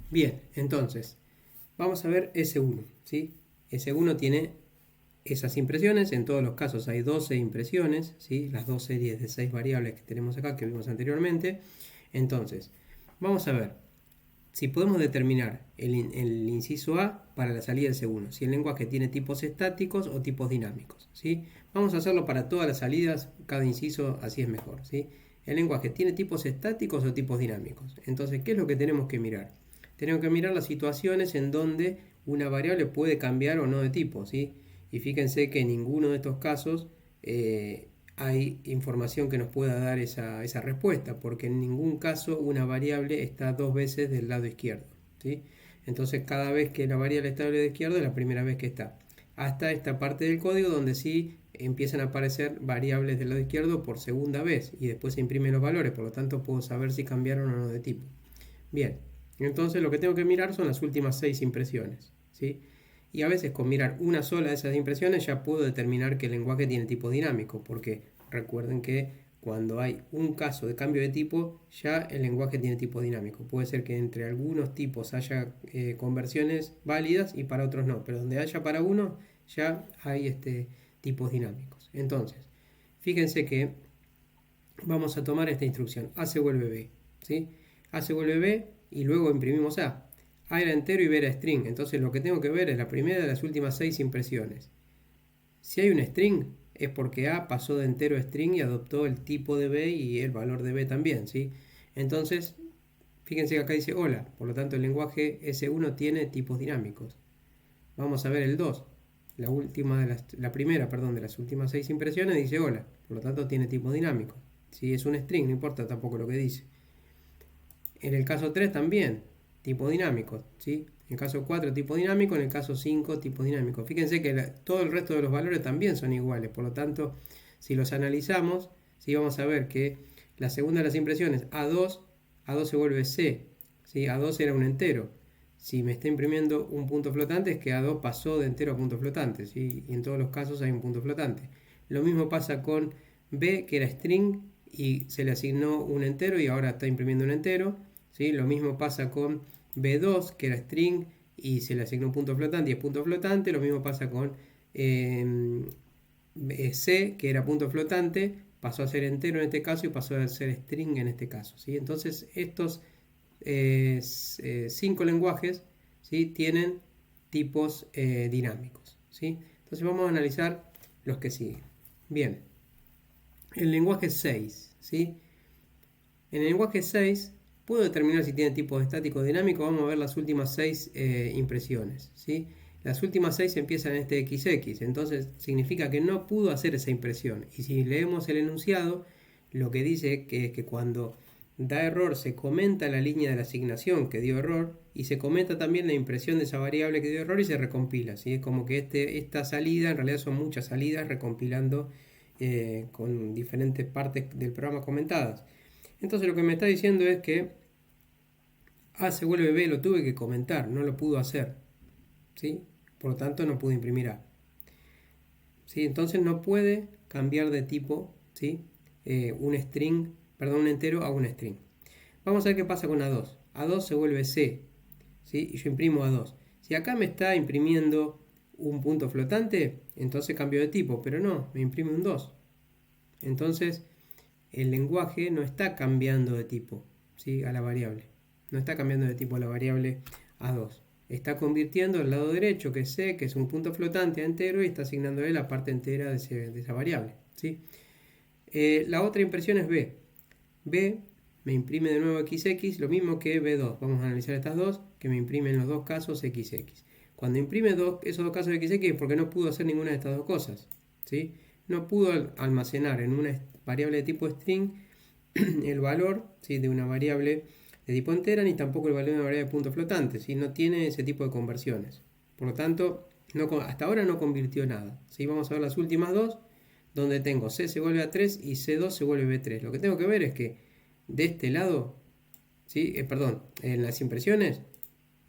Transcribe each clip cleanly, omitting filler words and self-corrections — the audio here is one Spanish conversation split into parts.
Bien, entonces, vamos a ver S1, ¿sí? S1 tiene esas impresiones, en todos los casos hay 12 impresiones, ¿sí? Las dos series de 6 variables que tenemos acá, que vimos anteriormente. Entonces, vamos a ver si podemos determinar el inciso A para la salida del S1, si el lenguaje tiene tipos estáticos o tipos dinámicos, ¿sí? Vamos a hacerlo para todas las salidas, cada inciso así es mejor, ¿sí? El lenguaje tiene tipos estáticos o tipos dinámicos. Entonces, ¿qué es lo que tenemos que mirar? Tenemos que mirar las situaciones en donde una variable puede cambiar o no de tipo, ¿sí? Y fíjense que en ninguno de estos casos hay información que nos pueda dar esa respuesta, porque en ningún caso una variable está dos veces del lado izquierdo, ¿sí? Entonces cada vez que la variable está del lado izquierdo es la primera vez que está. Hasta esta parte del código donde sí empiezan a aparecer variables del lado izquierdo por segunda vez y después se imprimen los valores, por lo tanto puedo saber si cambiaron o no de tipo. Bien, entonces lo que tengo que mirar son las últimas 6 impresiones, ¿sí? Y a veces con mirar una sola de esas impresiones ya puedo determinar que el lenguaje tiene tipo dinámico, porque recuerden que cuando hay un caso de cambio de tipo, ya el lenguaje tiene tipo dinámico. Puede ser que entre algunos tipos haya conversiones válidas y para otros no, pero donde haya para uno ya hay tipos dinámicos. Entonces, fíjense que vamos a tomar esta instrucción, A se vuelve B, ¿sí? A se vuelve B y luego imprimimos A. A era entero y B era string, entonces lo que tengo que ver es la primera de las últimas 6 impresiones. Si hay un string es porque A pasó de entero a string y adoptó el tipo de B y el valor de B también, ¿sí? Entonces, fíjense que acá dice hola, por lo tanto el lenguaje S1 tiene tipos dinámicos. Vamos a ver el 2. La primera, perdón, de las últimas 6 impresiones dice hola, por lo tanto tiene tipo dinámico. Si es un string, no importa tampoco lo que dice. En el caso 3 también, tipo dinámico, ¿sí? En el caso 4 tipo dinámico, en el caso 5 tipo dinámico. Fíjense que todo el resto de los valores también son iguales, por lo tanto, si los analizamos, ¿sí? Vamos a ver que la segunda de las impresiones, A2 se vuelve C, ¿sí? A2 era un entero. Si me está imprimiendo un punto flotante es que A2 pasó de entero a punto flotante, ¿sí? Y en todos los casos hay un punto flotante. Lo mismo pasa con B, que era string, y se le asignó un entero y ahora está imprimiendo un entero, ¿sí? Lo mismo pasa con B2, que era string, y se le asignó un punto flotante y es punto flotante. Lo mismo pasa con C, que era punto flotante, pasó a ser entero en este caso y pasó a ser string en este caso, ¿sí? Entonces estos 5 lenguajes, ¿sí? Tienen tipos dinámicos, ¿sí? Entonces vamos a analizar los que siguen. Bien, el lenguaje 6, ¿sí? En el lenguaje 6 puedo determinar si tiene tipo estático o dinámico. Vamos a ver las últimas 6 impresiones, ¿sí? Las últimas 6 empiezan en este XX, entonces significa que no pudo hacer esa impresión. Y si leemos el enunciado, lo que dice que es que cuando da error se comenta la línea de la asignación que dio error y se comenta también la impresión de esa variable que dio error y se recompila, ¿sí? Es como que esta salida, en realidad son muchas salidas recompilando con diferentes partes del programa comentadas. Entonces lo que me está diciendo es que A se vuelve B, lo tuve que comentar, no lo pudo hacer, ¿sí? Por lo tanto no pude imprimir A, ¿sí? Entonces no puede cambiar de tipo, ¿sí? Un entero a un string. Vamos a ver qué pasa con A2. A2 se vuelve C, ¿sí? Y yo imprimo A2. Si acá me está imprimiendo un punto flotante, entonces cambio de tipo, pero no, me imprime un 2. Entonces el lenguaje no está cambiando de tipo, ¿sí? A la variable. No está cambiando de tipo a la variable A2. Está convirtiendo el lado derecho, que es C, que es un punto flotante, a entero, y está asignándole la parte entera de esa variable, ¿sí? La otra impresión es B. B me imprime de nuevo XX, lo mismo que B2. Vamos a analizar estas dos, que me imprimen en los dos casos XX. Cuando imprime esos dos casos XX es porque no pudo hacer ninguna de estas dos cosas, ¿sí? No pudo almacenar en una variable de tipo string el valor, ¿sí? De una variable de tipo entera, ni tampoco el valor de una variable de punto flotante, ¿sí? No tiene ese tipo de conversiones. Por lo tanto, hasta ahora no convirtió nada, ¿sí? Vamos a ver las últimas dos, donde tengo C se vuelve A3 y C2 se vuelve B3. Lo que tengo que ver es que de este lado, ¿sí? En las impresiones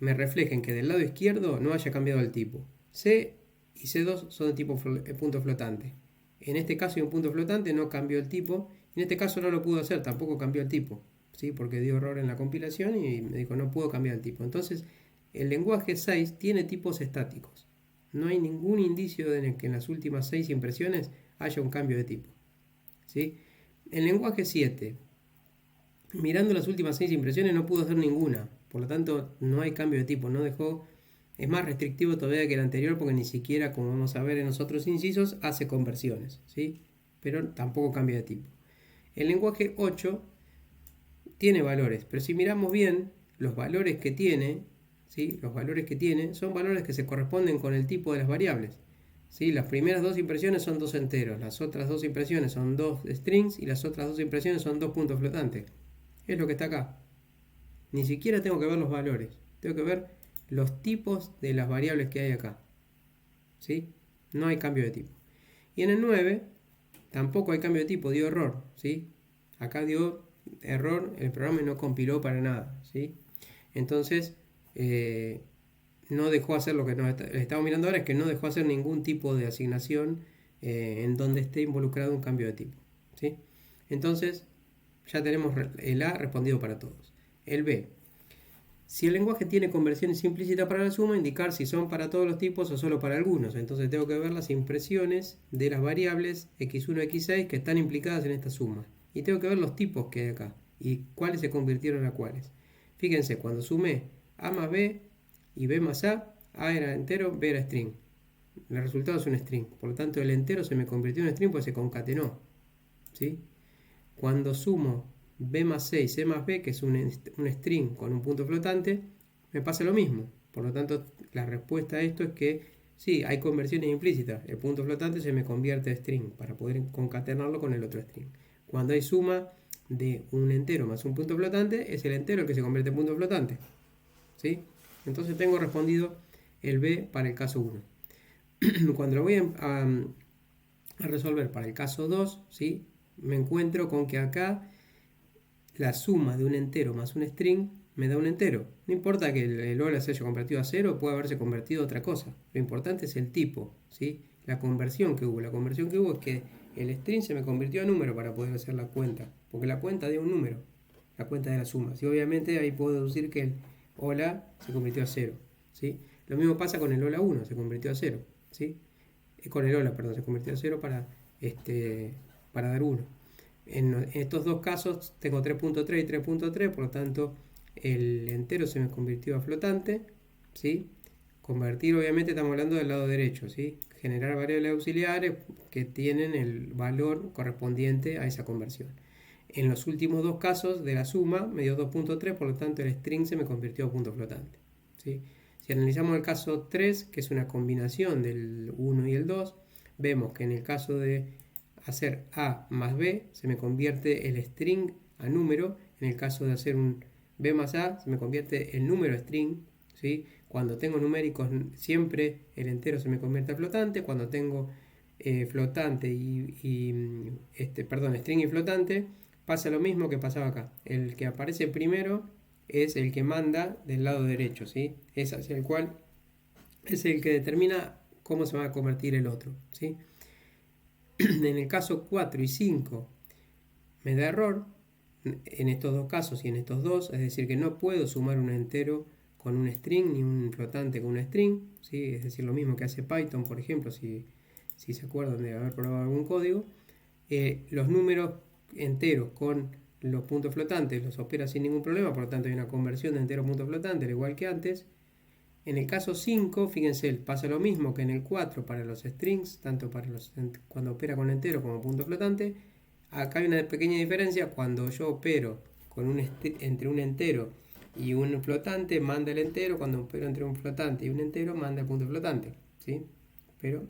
me reflejen que del lado izquierdo no haya cambiado el tipo. C y C2 son de tipo punto flotante. En este caso hay un punto flotante, no cambió el tipo. En este caso no lo pudo hacer, tampoco cambió el tipo, ¿sí? Porque dio error en la compilación y me dijo no puedo cambiar el tipo. Entonces, el lenguaje 6 tiene tipos estáticos. No hay ningún indicio de que en las últimas 6 impresiones haya un cambio de tipo, ¿sí? El lenguaje 7, mirando las últimas 6 impresiones, no pudo hacer ninguna. Por lo tanto, no hay cambio de tipo. No dejó. Es más restrictivo todavía que el anterior porque ni siquiera, como vamos a ver en los otros incisos, hace conversiones, ¿sí? Pero tampoco cambia de tipo. El lenguaje 8 tiene valores, pero si miramos bien, los valores que tiene, ¿sí? Los valores que tiene son valores que se corresponden con el tipo de las variables, ¿sí? Las primeras 2 impresiones son 2 enteros, las otras 2 impresiones son 2 strings y las otras 2 impresiones son 2 puntos flotantes. Es lo que está acá. Ni siquiera tengo que ver los valores, tengo que ver los tipos de las variables que hay acá, ¿sí? No hay cambio de tipo. Y en el 9 tampoco hay cambio de tipo, dio error, ¿sí? Acá dio error, el programa no compiló para nada, ¿sí? Entonces, no dejó hacer lo que estamos mirando ahora, es que no dejó hacer ningún tipo de asignación en donde esté involucrado un cambio de tipo, ¿sí? Entonces, ya tenemos el A respondido para todos. El B. Si el lenguaje tiene conversiones implícitas para la suma, indicar si son para todos los tipos o solo para algunos. Entonces tengo que ver las impresiones de las variables x1 y x6 que están implicadas en esta suma. Y tengo que ver los tipos que hay acá y cuáles se convirtieron a cuáles. Fíjense, cuando sumé a más b y b más a era entero, b era string. El resultado es un string. Por lo tanto, el entero se me convirtió en string porque se concatenó, ¿sí? Cuando sumo b más c y c más b, que es un string con un punto flotante, me pasa lo mismo. Por lo tanto, la respuesta a esto es que sí, hay conversiones implícitas. El punto flotante se me convierte en string para poder concatenarlo con el otro string. Cuando hay suma de un entero más un punto flotante, es el entero el que se convierte en punto flotante, ¿sí? Entonces tengo respondido el b para el caso 1. Cuando lo voy a resolver para el caso 2, ¿sí? Me encuentro con que acá la suma de un entero más un string me da un entero. No importa que el hola se haya convertido a 0, puede haberse convertido a otra cosa. Lo importante es el tipo, ¿sí? La conversión que hubo. La conversión que hubo es que el string se me convirtió a número para poder hacer la cuenta. Porque la cuenta dio un número, la cuenta de las sumas. Y obviamente ahí puedo deducir que el hola se convirtió a 0, ¿sí? Lo mismo pasa con el hola 1, se convirtió a 0, ¿sí? Con el hola, perdón, se convirtió a 0 para dar 1. En estos dos casos tengo 3.3 y 3.3, por lo tanto el entero se me convirtió a flotante, ¿sí? Convertir, obviamente estamos hablando del lado derecho, ¿sí? Generar variables auxiliares que tienen el valor correspondiente a esa conversión. En los últimos dos casos de la suma me dio 2.3, por lo tanto el string se me convirtió a punto flotante, ¿sí? Si analizamos el caso 3, que es una combinación del 1 y el 2, vemos que en el caso de hacer a más b se me convierte el string a número. En el caso de hacer un b más a se me convierte el número a string, ¿sí? Cuando tengo numéricos siempre el entero se me convierte a flotante. Cuando tengo flotante string y flotante, pasa lo mismo que pasaba acá. El que aparece primero es el que manda del lado derecho, ¿sí? Es hacia el cual es el que determina cómo se va a convertir el otro, ¿sí? En el caso 4 y 5 me da error en estos dos casos y en estos dos, es decir que no puedo sumar un entero con un string ni un flotante con un string, ¿sí? Es decir, lo mismo que hace Python, por ejemplo, si se acuerdan de haber probado algún código. Los números enteros con los puntos flotantes los opera sin ningún problema, por lo tanto hay una conversión de entero a punto flotante, al igual que antes. En el caso 5, fíjense, pasa lo mismo que en el 4 para los strings, tanto para cuando opera con entero como punto flotante. Acá hay una pequeña diferencia: cuando yo opero con entre un entero y un flotante, manda el entero; cuando opero entre un flotante y un entero, manda el punto flotante, ¿sí? Pero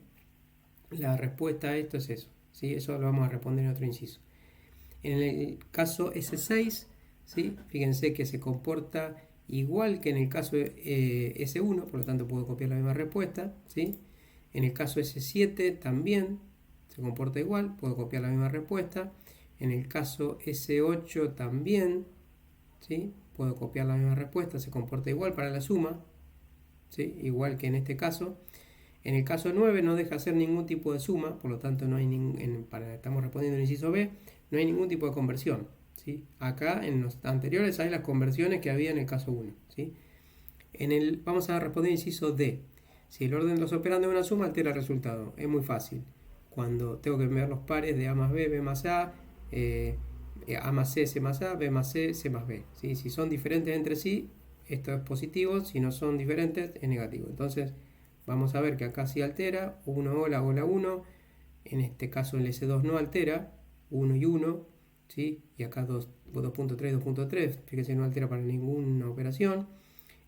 la respuesta a esto es eso, ¿sí? Eso lo vamos a responder en otro inciso. En el caso S6, ¿sí? Fíjense que se comporta igual que en el caso S1, por lo tanto puedo copiar la misma respuesta, ¿sí? En el caso S7 también se comporta igual, puedo copiar la misma respuesta. En el caso S8 también, ¿sí? Puedo copiar la misma respuesta, se comporta igual para la suma, ¿sí? Igual que en este caso. En el caso 9 no deja hacer ningún tipo de suma, por lo tanto no hay estamos respondiendo en el inciso B, no hay ningún tipo de conversión, ¿sí? Acá en los anteriores hay las conversiones que había en el caso 1, ¿sí? Vamos a responder inciso D. Si el orden de los operandos de una suma altera el resultado, es muy fácil. Cuando tengo que ver los pares de A más B, B más A, A más C, C más A, B más C, C más B, ¿sí? Si son diferentes entre sí, esto es positivo, si no son diferentes, es negativo. Entonces, vamos a ver que acá sí altera, 1, hola, hola, 1. En este caso el S2 no altera, 1 y 1, ¿sí? Y acá 2.3, 2.3, fíjense, no altera para ninguna operación.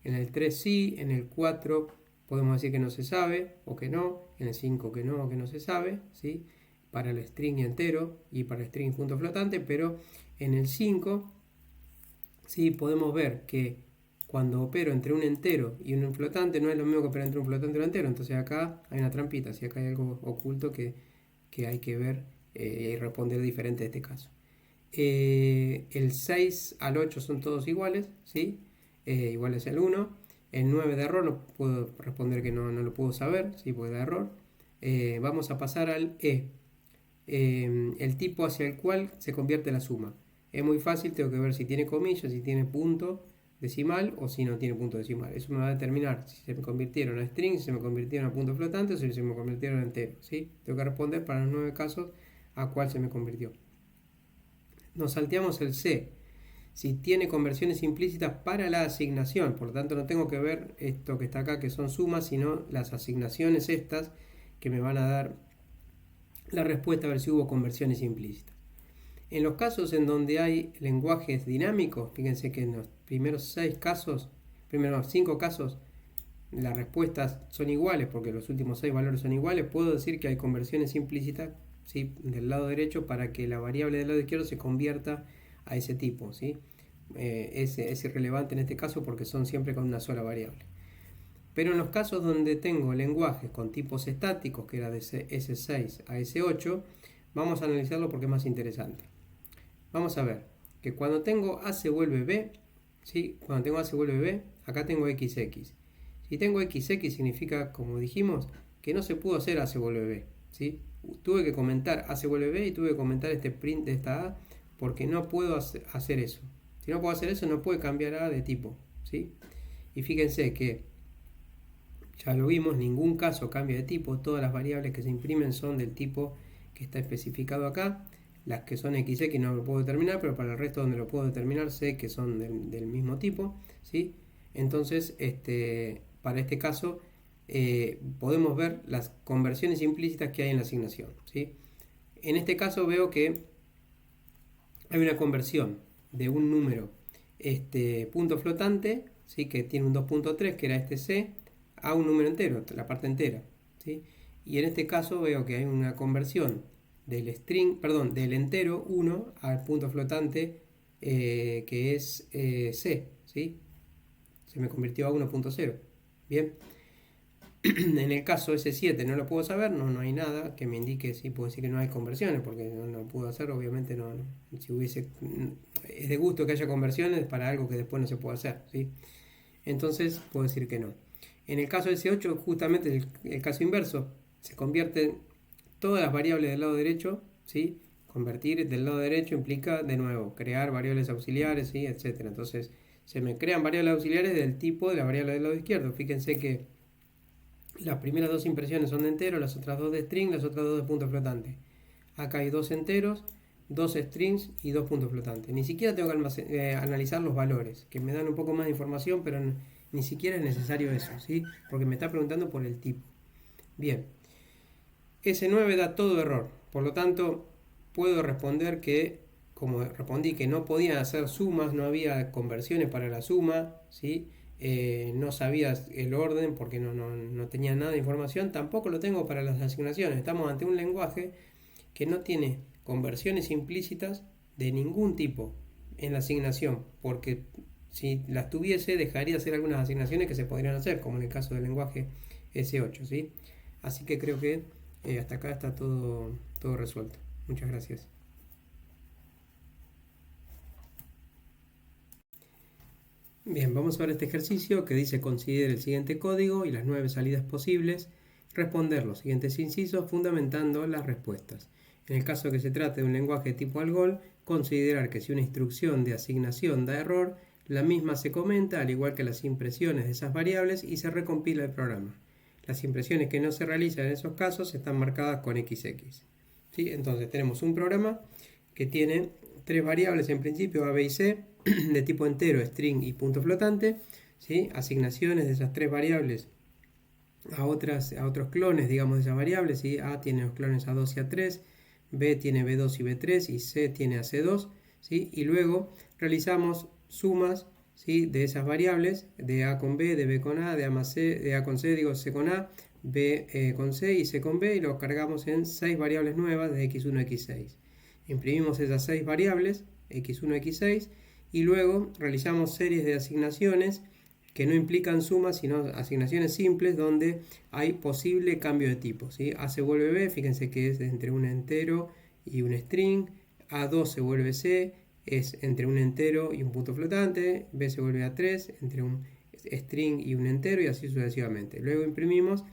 En el 3 sí, en el 4 podemos decir que no se sabe o que no, en el 5 que no se sabe, ¿sí? Para el string entero y para el string punto flotante, pero en el 5 sí podemos ver que cuando opero entre un entero y un flotante no es lo mismo que operar entre un flotante y un entero, entonces acá hay una trampita, si acá hay algo oculto que hay que ver y responder diferente a este caso. El 6 al 8 son todos iguales, ¿sí? Iguales al 1. El 9 de error no puedo responder que no lo puedo saber, ¿sí? Porque da error. Vamos a pasar al E. El tipo hacia el cual se convierte la suma. Es muy fácil, tengo que ver si tiene comillas, si tiene punto decimal o si no tiene punto decimal. Eso me va a determinar si se me convirtieron a string, si se me convirtieron a punto flotante o si se me convirtieron a entero, ¿sí? Tengo que responder para los 9 casos a cuál se me convirtió. Nos salteamos el C. Si tiene conversiones implícitas para la asignación, por lo tanto no tengo que ver esto que está acá que son sumas, sino las asignaciones estas que me van a dar la respuesta a ver si hubo conversiones implícitas. En los casos en donde hay lenguajes dinámicos, fíjense que en los primeros 5 casos las respuestas son iguales porque los últimos 6 valores son iguales, puedo decir que hay conversiones implícitas, ¿sí? Del lado derecho para que la variable del lado izquierdo se convierta a ese tipo, ¿sí? Es irrelevante en este caso porque son siempre con una sola variable. Pero en los casos donde tengo lenguajes con tipos estáticos, que era de S6 a S8, vamos a analizarlo porque es más interesante. Vamos a ver que cuando tengo A se vuelve B, ¿sí? Cuando tengo A se vuelve B, acá tengo XX. Si tengo XX significa, como dijimos, que no se pudo hacer A se vuelve B, ¿sí? Tuve que comentar A se vuelve B y tuve que comentar este print de esta A porque no puedo hacer eso. Si no puedo hacer eso, no puede cambiar A de tipo, ¿sí? Y fíjense que ya lo vimos, ningún caso cambia de tipo, todas las variables que se imprimen son del tipo que está especificado acá. Las que son XX no lo puedo determinar, pero para el resto donde lo puedo determinar sé que son del mismo tipo, ¿sí? Entonces, para este caso podemos ver las conversiones implícitas que hay en la asignación, ¿sí? En este caso veo que hay una conversión de un número punto flotante, ¿sí? Que tiene un 2.3, que era este C, a un número entero, la parte entera, ¿sí? Y en este caso veo que hay una conversión del entero 1 al punto flotante que es C, ¿sí? Se me convirtió a 1.0. Bien. En el caso S7 no lo puedo saber, no hay nada que me indique si puedo decir que no hay conversiones, porque no puedo hacer, obviamente no. Si hubiese, es de gusto que haya conversiones para algo que después no se puede hacer, ¿sí? Entonces puedo decir que no. En el caso S8, justamente el caso inverso, se convierten todas las variables del lado derecho, ¿sí? Convertir del lado derecho implica, de nuevo, crear variables auxiliares, ¿sí? Etcétera. Entonces, se me crean variables auxiliares del tipo de la variable del lado izquierdo. Fíjense que las primeras 2 impresiones son de entero, las otras 2 de string, las otras 2 de punto flotante. Acá hay 2 enteros, 2 strings y 2 puntos flotantes. Ni siquiera tengo que analizar los valores, que me dan un poco más de información, pero ni siquiera es necesario eso, ¿sí? Porque me está preguntando por el tipo. Bien. S9 da todo error, por lo tanto puedo responder que, como respondí que no podían hacer sumas, no había conversiones para la suma, ¿sí? No sabía el orden porque no tenía nada de información, tampoco lo tengo para las asignaciones. Estamos ante un lenguaje que no tiene conversiones implícitas de ningún tipo en la asignación, porque si las tuviese dejaría de hacer algunas asignaciones que se podrían hacer, como en el caso del lenguaje S8, ¿sí? Así que creo que hasta acá está todo resuelto. Muchas gracias. Bien, vamos a ver este ejercicio que dice considere el siguiente código y las 9 salidas posibles, responder los siguientes incisos fundamentando las respuestas. En el caso que se trate de un lenguaje tipo ALGOL, considerar que si una instrucción de asignación da error, la misma se comenta, al igual que las impresiones de esas variables, y se recompila el programa. Las impresiones que no se realizan en esos casos están marcadas con XX. ¿Sí? Entonces tenemos un programa que tiene tres variables en principio, A, B y C, de tipo entero, string y punto flotante. ¿Sí? Asignaciones de esas tres variables a otros clones, digamos, de esas variables. ¿Sí? A tiene los clones A2 y A3, B tiene B2 y B3 y C tiene a C2. ¿Sí? Y luego realizamos sumas, ¿sí? De esas variables, de A con B, de B con A, de A más C, de A con C, digo C con A, B con C y C con B, y lo cargamos en 6 variables nuevas de x1, x6. Imprimimos esas 6 variables, x1, x6, y luego realizamos series de asignaciones que no implican sumas, sino asignaciones simples donde hay posible cambio de tipo. ¿Sí? A se vuelve B, fíjense que es entre un entero y un string. A2 se vuelve C, es entre un entero y un punto flotante. B se vuelve A3, entre un string y un entero, y así sucesivamente. Luego imprimimos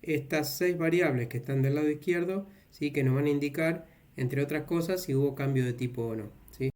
estas 6 variables que están del lado izquierdo, ¿sí? Que nos van a indicar, entre otras cosas, si hubo cambio de tipo o no. ¿Sí?